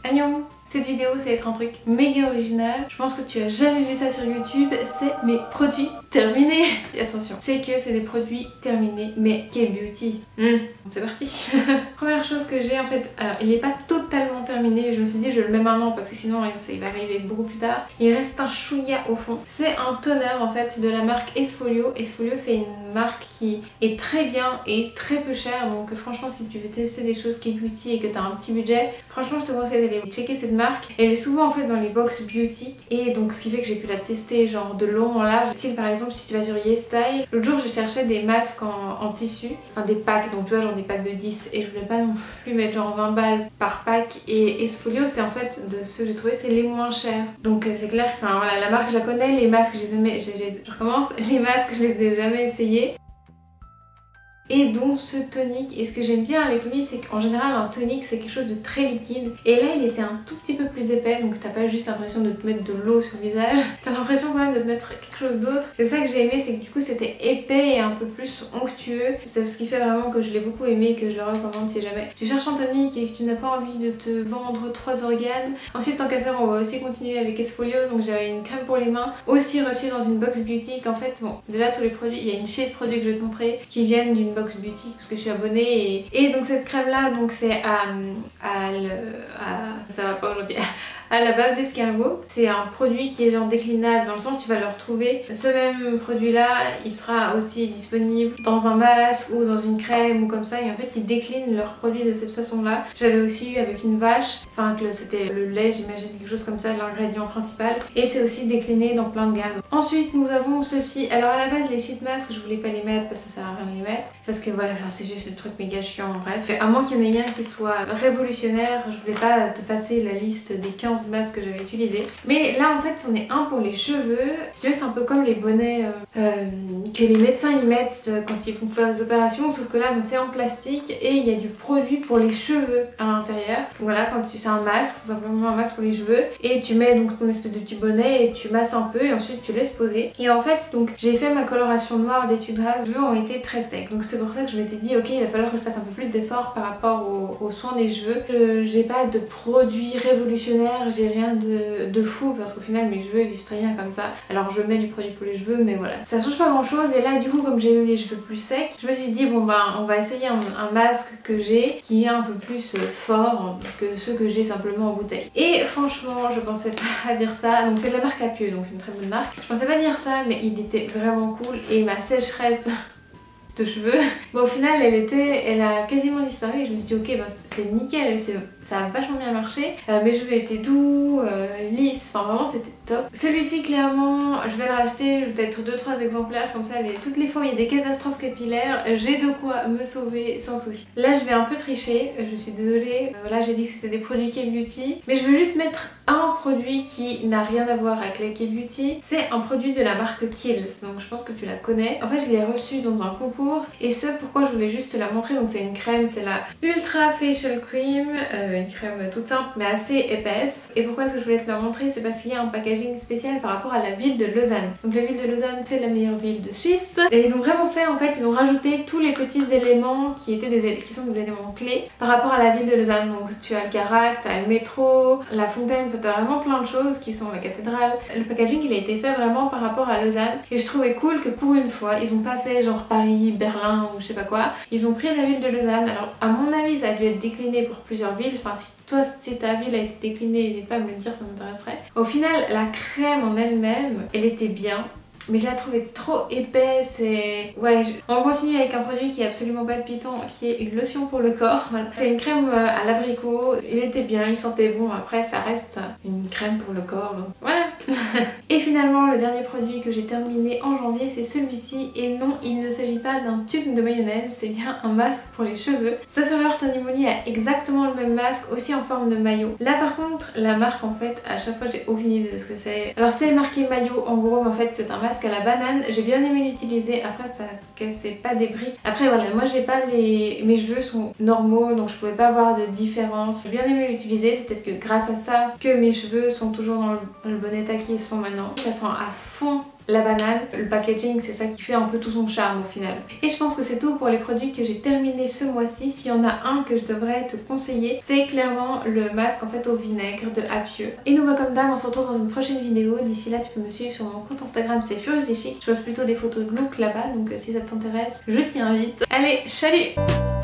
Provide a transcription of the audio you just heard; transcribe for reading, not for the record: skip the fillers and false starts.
Annyeong! Cette vidéo, ça va être un truc méga original. Je pense que tu as jamais vu ça sur YouTube. C'est mes produits terminés. Attention, c'est que c'est des produits terminés, mais K-Beauty. C'est parti. Première chose que j'ai en fait, alors il n'est pas totalement terminé, mais je me suis dit je le mets maintenant parce que sinon il va arriver beaucoup plus tard. Il reste un chouïa au fond. C'est un toner en fait de la marque Esfolio. Esfolio, c'est une marque qui est très bien et très peu chère. Donc franchement, si tu veux tester des choses K-Beauty et que tu as un petit budget, franchement je te conseille d'aller checker cette marque. Elle est souvent en fait dans les box beauty et donc ce qui fait que j'ai pu la tester genre de long en large. Style par exemple si tu vas sur YesStyle, l'autre jour je cherchais des masques en tissu, enfin des packs, donc tu vois genre des packs de 10 et je voulais pas non plus mettre genre 20 balles par pack, et Esfolio c'est en fait de ceux que j'ai trouvé c'est les moins chers. Donc c'est clair, enfin voilà, la marque je la connais, les masques je recommence, les masques je les ai jamais essayés. Et donc ce tonique, et ce que j'aime bien avec lui c'est qu'en général un tonique c'est quelque chose de très liquide, et là il était un tout petit peu plus épais, donc t'as pas juste l'impression de te mettre de l'eau sur le visage, t'as l'impression quand même de te mettre quelque chose d'autre. C'est ça que j'ai aimé, c'est que du coup c'était épais et un peu plus onctueux, c'est ce qui fait vraiment que je l'ai beaucoup aimé et que je le recommande si jamais tu cherches un tonique et que tu n'as pas envie de te vendre 3 organes. Ensuite tant qu'à faire on va aussi continuer avec Esfolio, donc j'avais une crème pour les mains aussi reçue dans une box beauty, qu'en fait bon déjà tous les produits, il y a une chaîne de produits que je vais te montrer qui viennent d'une box beauty parce que je suis abonnée, et donc cette crème là donc c'est ça va pas aujourd'hui à la bave d'escargot. C'est un produit qui est genre déclinable dans le sens tu vas le retrouver. Ce même produit là il sera aussi disponible dans un masque ou dans une crème ou comme ça, et en fait ils déclinent leurs produits de cette façon là. J'avais aussi eu avec une vache, enfin c'était le lait j'imagine, quelque chose comme ça, l'ingrédient principal, et c'est aussi décliné dans plein de gammes. Ensuite nous avons ceci, alors à la base les sheet masks je voulais pas les mettre parce que ça sert à rien de les mettre, parce que ouais enfin, c'est juste le truc méga chiant, bref. À moins qu'il y en ait un qui soit révolutionnaire, je voulais pas te passer la liste des 15 masques que j'avais utilisés. Mais là en fait c'en est un pour les cheveux. Si tu veux c'est un peu comme les bonnets que les médecins y mettent quand ils font faire des opérations, sauf que là c'est en plastique et il y a du produit pour les cheveux à l'intérieur. Voilà, quand c'est un masque, tout simplement un masque pour les cheveux, et tu mets donc ton espèce de petit bonnet et tu masses un peu et ensuite tu laisses poser. Et en fait donc j'ai fait ma coloration noire d'études house, les cheveux ont été très secs, donc c'est pour ça que je m'étais dit ok il va falloir que je fasse un peu plus d'efforts par rapport aux soins des cheveux. J'ai pas de produits révolutionnaires, j'ai rien de fou parce qu'au final mes cheveux vivent très bien comme ça. Alors je mets du produit pour les cheveux mais voilà, ça change pas grand chose. Et là du coup comme j'ai eu les cheveux plus secs, je me suis dit bon bah on va essayer un masque que j'ai qui est un peu plus fort que ceux que j'ai simplement en bouteille. Et franchement je pensais pas à dire ça, donc c'est de la marque Apieux, donc une très bonne marque. Je pensais pas dire ça mais il était vraiment cool, et ma sécheresse de cheveux, bon au final elle a quasiment disparu, et je me suis dit ok bah, c'est nickel, ça a vachement bien marché, mes cheveux étaient doux, lisses, enfin vraiment c'était top. Celui-ci clairement je vais le racheter, peut-être 2-3 exemplaires comme ça, toutes les fois où il y a des catastrophes capillaires j'ai de quoi me sauver sans souci. Là je vais un peu tricher, je suis désolée, là j'ai dit que c'était des produits K-Beauty, mais je veux juste mettre un produit qui n'a rien à voir avec les K-Beauty. C'est un produit de la marque Kiehl's, donc je pense que tu la connais. En fait je l'ai reçu dans un concours, et ce pourquoi je voulais juste te la montrer. Donc c'est une crème, c'est la Ultra Facial Cream, une crème toute simple mais assez épaisse. Et pourquoi est-ce que je voulais te la montrer, c'est parce qu'il y a un packaging spécial par rapport à la ville de Lausanne. Donc la ville de Lausanne c'est la meilleure ville de Suisse, et ils ont vraiment fait en fait, ils ont rajouté tous les petits éléments qui sont des éléments clés par rapport à la ville de Lausanne. Donc tu as le Carac, tu as le métro, la fontaine, t'as vraiment plein de choses qui sont la cathédrale. Le packaging il a été fait vraiment par rapport à Lausanne, et je trouvais cool que pour une fois ils ont pas fait genre Paris, Berlin ou je sais pas quoi, ils ont pris la ville de Lausanne. Alors à mon avis ça a dû être décliné pour plusieurs villes, enfin si ta ville a été déclinée n'hésite pas à me le dire, ça m'intéresserait. Au final la crème en elle-même elle était bien, mais je la trouvais trop épaisse, et ouais on continue avec un produit qui est absolument palpitant, qui est une lotion pour le corps. Voilà. C'est une crème à l'abricot, il était bien, il sentait bon, après ça reste une crème pour le corps donc voilà. Et finalement le dernier produit que j'ai terminé en janvier c'est celui-ci, et non il ne s'agit pas d'un tube de mayonnaise, c'est bien un masque pour les cheveux. Sauf erreur, Tony Moly a exactement le même masque, aussi en forme de maillot. Là par contre la marque en fait à chaque fois j'ai aucune idée de ce que c'est. Alors c'est marqué maillot en gros, mais en fait c'est un masque à la banane. J'ai bien aimé l'utiliser, après ça cassait pas des briques. Après voilà, moi j'ai pas mes cheveux sont normaux donc je pouvais pas avoir de différence. J'ai bien aimé l'utiliser, c'est peut-être que grâce à ça que mes cheveux sont toujours dans le bon état qu'ils sont maintenant. Ça sent à fond la banane. Le packaging, c'est ça qui fait un peu tout son charme au final. Et je pense que c'est tout pour les produits que j'ai terminés ce mois-ci. S'il y en a un que je devrais te conseiller, c'est clairement le masque en fait au vinaigre de Appieux. Et nous voilà comme d'hab, on se retrouve dans une prochaine vidéo. D'ici là, tu peux me suivre sur mon compte Instagram, c'est Furieuse et Chic. Je poste plutôt des photos de look là-bas, donc si ça t'intéresse, je t'y invite. Allez, salut!